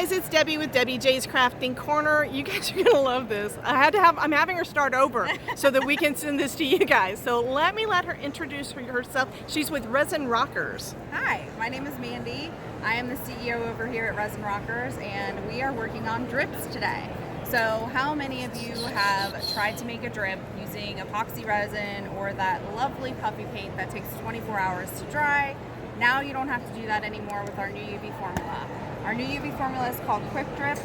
guys, it's Debbie with Debbie J's Crafting Corner. You guys are gonna love this. I'm having her start over so that we can send this to you guys. So let her introduce herself. She's with Resin Rockers. Hi, my name is Mandy. I am the CEO over here at Resin Rockers, and we are working on drips today. So how many of you have tried to make a drip using epoxy resin or that lovely puffy paint that takes 24 hours to dry? Now you don't have to do that anymore with our new UV formula. Our new UV formula is called Quick Drip.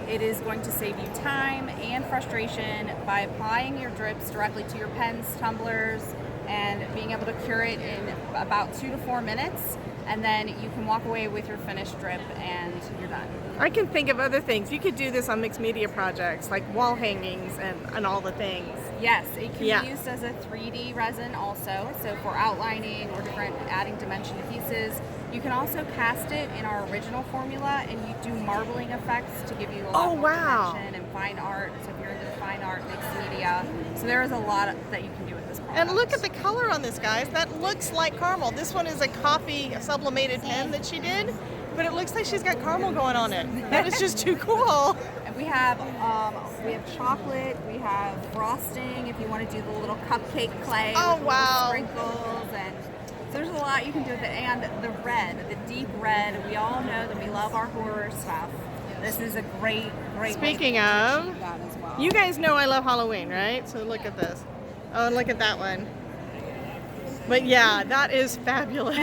It is going to save you time and frustration by applying your drips directly to your pens, tumblers, and being able to cure it in about 2 to 4 minutes. And then you can walk away with your finished drip and you're done. I can think of other things. You could do this on mixed media projects like wall hangings and all the things. Yes, it can be used as a 3D resin also, so for outlining or different adding dimension to pieces. You can also cast it in our original formula, and you do marbling effects to give you a lot more dimension and fine art. So if you're into fine art, mixed media, so there is a lot that you can do with this product. And look at the color on this, guys. That looks like caramel. This one is a coffee sublimated pen that she did, but it looks like she's got caramel going on it. That is just too cool. And we have chocolate, we have frosting if you want to do the little cupcake clay with little sprinkles, and so there's a lot you can do with it. And the red, the deep red, we all know that we love our horror stuff. This is a great Speaking way of, to achieve that as well. You guys know I love Halloween, right? So look at this. Oh, and look at that one. But yeah, that is fabulous.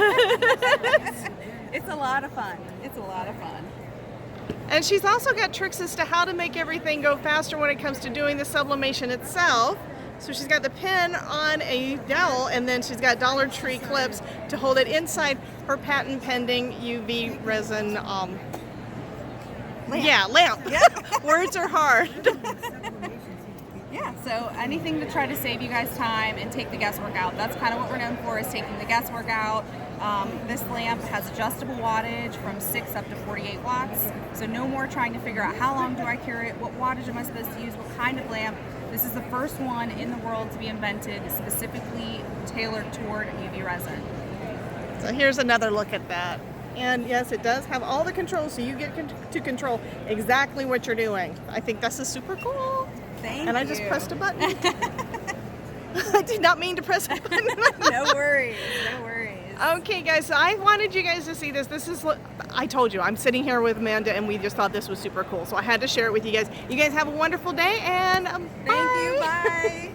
It's a lot of fun. It's a lot of fun. And she's also got tricks as to how to make everything go faster when it comes to doing the sublimation itself. So she's got the pen on a dowel, and then she's got Dollar Tree clips to hold it inside her patent pending UV resin lamp. Yeah, lamp. Yep. Words are hard. Yeah, so anything to try to save you guys time and take the guesswork out. That's kind of what we're known for, is taking the guesswork out. This lamp has adjustable wattage from 6 up to 48 watts. So no more trying to figure out how long do I cure it, what wattage am I supposed to use, what kind of lamp. This is the first one in the world to be invented specifically tailored toward UV resin. So here's another look at that. And yes, it does have all the controls, so you get to control exactly what you're doing. I think this is super cool. Thank you. And I just pressed a button. I did not mean to press a button. No worries, no worries. Okay, guys, so I wanted you guys to see this. This is, I told you, I'm sitting here with Amanda, and we just thought this was super cool. So I had to share it with you guys. You guys have a wonderful day, and Thank you, bye.